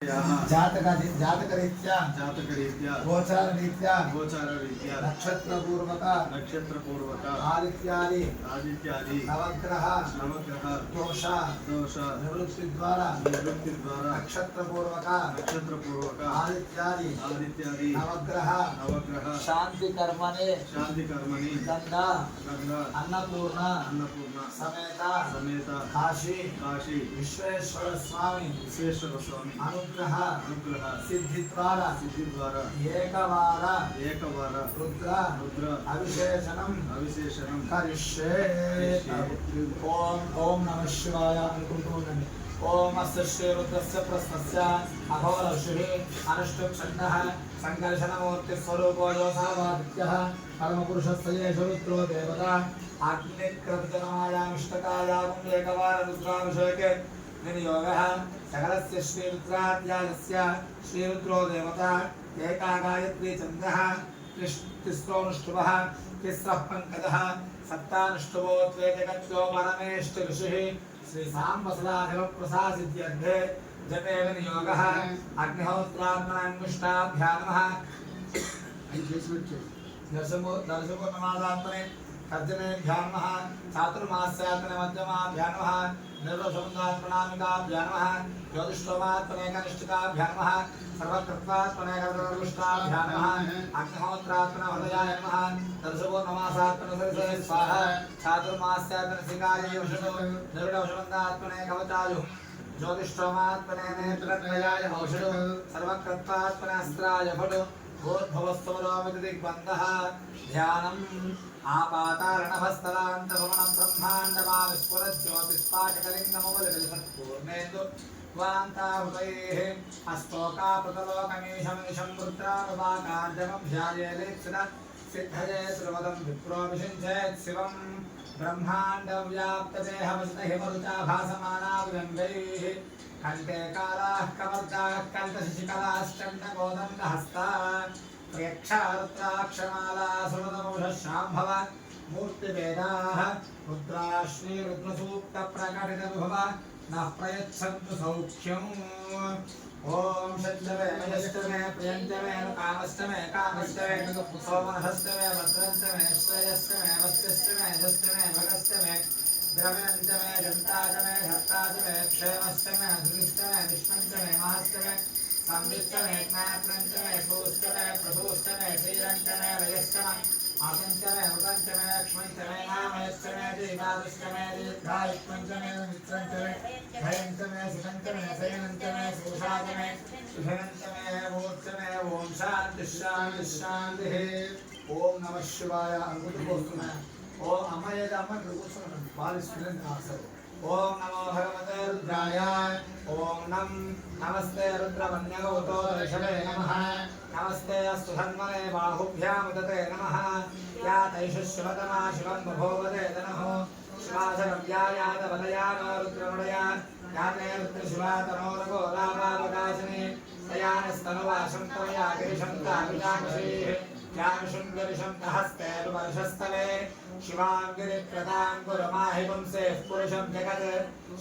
जातकरीत्या गोचाररीत्या नक्षत्रपूर्वक आदित्यादि नवग्रह दोष निवृत्ति द्वारा नक्षत्रपूर्वक आदित्यादि नवग्रह शांति कर्मणि गंध अन्नपूर्ण समेत काशी विश्वेश्वर स्वामी अनुग्रह सिद्धि द्वारा एकवार रुद्र अविशेषणं करिष्ये। ओम नमः शिवाय। ओम अस्य श्री रुद्रस्य प्रस्थस्य अघोरऋषिः अनुष्टुप्छन्दः संकर्षणमूर्तिस्वरूपो योऽसावादित्यः परमपुरुषस्य एष रुद्रो देवता अग्निकृतजनमायामिष्टकायाम् एकवार रुद्राभिषेके विनियोगः सकलस्य श्रीरुद्राध्यायस्य श्रीरुद्रो देवता एका गायत्री छन्दः तिस्रोऽनुष्टुभः तिस्रः पङ्कजः सप्तानुष्टुभो द्वेजगत्यो परमेष्ट ऋषिः श्रीसाम्बसदाधिपप्रसासिद्ध्यर्थे जपे विनियोगः अग्निहोत्रात्मनान्विष्टाभ्यां नमः दर्शपूर्णमादात्मने तर्जनेभ्यां नमः चातुर्मास्यात्मने मध्यमाभ्यां नमः निर्दोषबन्धात्मनामिकाभ्यां नमः ज्योतिष्ठोमात्मने कनिष्ठिकाभ्यां नमः सर्वकृत्वात्मने कर्तृष्टाभ्यां नमः अग्निहोत्रात्मने हृदयाय नमः दर्शपूर्णमासात्मने सरसे स्वाहा चातुर्मास्यात्मने सिकायै वशतो निर्दोषबन्धात्मने कवचायुः ज्योतिष्ठोमात्मने नेत्रत्रयाय औषधो सर्वकृत्वात्मने अस्त्राय फटो भोद्भवस्तवरोमितिदिग्बन्धः ध्यानम् आपातारणभस्तलान्तभवनं ब्रह्माण्डमाविस्फुरज्योतिष्पाटकलिङ्गमवलिसत्पूर्णेन्दु त्वान्ताहुतैः हस्तोकापतलोकमीशमनिशं रुद्रानुवाकार्जमं ध्यायेलेत्सिद सिद्धये श्रुवदं विप्रो विषिञ्चेत् शिवं ब्रह्माण्डव्याप्तदेहमसितहिमरुचा भासमाना विलम्बैः कंठे कालाः कवर्दाः कल्पशिशिकलाश्चण्डकोदण्डहस्ताः प्रेक्षारुद्राक्षमाला सुमदमौषशाम्भव मूर्तिवेदाः रुद्रा श्रीरुद्रसूक्तप्रकटितविभव नः प्रयच्छन्तु सौख्यम्। ओम षट्जमे मयश्चमे प्रियञ्चमे कामश्चमे कामश्चमे सोमनसश्चमे भद्रञ्चमे श्रेयश्चमे वस्यश्चमे यश्चमे भगश्चमे द्रविणञ्चमे जन्ताचमे धत्ताचमे क्षेमश्चमे धुरिश्चमे विष्णञ्चमे महाश्चमे संविश्चमे ज्ञात्रञ्चमे सूश्चमे प्रसूश्चमे श्रीरञ्चमे वयश्चमे आतञ्चमे उतञ्चमे लक्ष्मञ्चमे नामयश्चमे दीपादुश्चमे दीर्घायुष्मञ्चमे मित्रञ्चमे भयञ्चमे सुखञ्चमे शयनञ्चमे सुषाचमे सुषयञ्चमे मूर्चमे ओम शान्तिः शान्तिः शान्तिः। ओम नमः शिवाय। अनुकूलपोस्तुना ओम अमयेद अम्म कृपोस्तुना पालिस्मिन् आसरे। ओम नमो भगवते रुद्राय। ओम नमस्ते रुद्रवन्यगौतो ऋषभे नमः। नमस्ते अस्तु धन्वने बाहुभ्यां उदते नमः। या तैषुष्यवतमा शिवं बभोवते तनः शिवाशरव्यायादवदयानो रुद्रमुदया याते रुद्रशिवा तनोरगो लाभावकाशिनी तयानस्तनुवाशं तवया गिरिशं ताविजाक्षीः यामिशुङ्गरिशं हस्ते वर्षस्तवे शिवाङ्गिरिप्रदां कुरुमाहि पुंसेः पुरुषं जगत्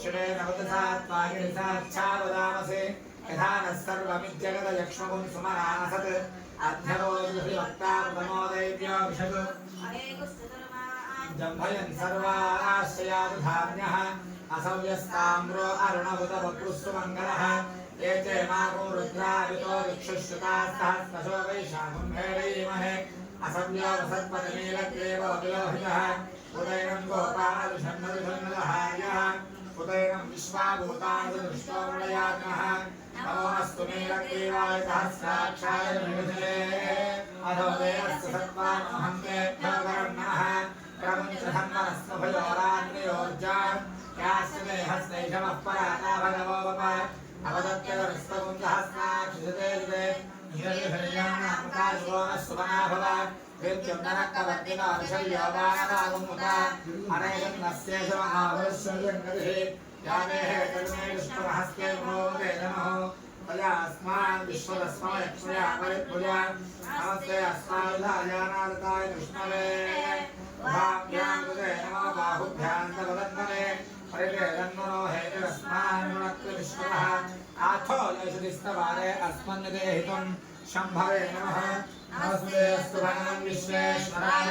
शिवेन वदसा त्वागिरिसाच्छावदामसे यथा नः सर्वमिज्जगदयक्ष्मपुं सुमनानसत् अध्यरोद्भिवक्तामोदैव्यो विशतु जम्भयन् सर्वाश्रयादधान्यः असव्यस्ताम्रो अरुणबुधवपुस्तु मङ्गलः ये च मागो रुद्रावितो विक्षुश्रुतास्तहस्रशो वैशाखं भेडयीमहे असव्यो वसत्पतिनीलग्रेवो विलोहितः उदयनं गोपालुषन्नरुषन्नदहार्यः उदयनं विश्वाभूतानि दृष्टो मृळयात्मः नमोऽस्तु नीलग्रीवाय सहस्राक्षाय विविधे अधोदयस्तु सत्त्वानमहं तेभ्यो वरुणः प्रमुञ्चधन्वनस्मभयोराग्नियोर्जा यास्य मे हस्तैषमः पराता भगवो वप अवदत्यदस्तपुंसहस्राक्षिषते दिवे नीलगिरिशय्यानामकाशोनः भव विद्युं नरकवर्तिनो विशल्योपानवागुमुता अनेकन्नस्येषमहाभरश्वयङ्गतिः यामेः कर्मे विष्णुहस्ते भोगे नमः तया अस्मान् विश्वदस्मयक्ष्मया परिपूजा नमस्ते अस्माविधायानादताय कृष्णवे भाभ्यां कृते नमो बाहुभ्यां तवदन्मने परिवेदन्मनो हेतिरस्मान् मुनक्तु विश्वः आथो यशदिस्तवारे अस्मन्निदेहितं शम्भवे नमः। नमस्ते अस्तु भगवन् विश्वेश्वराय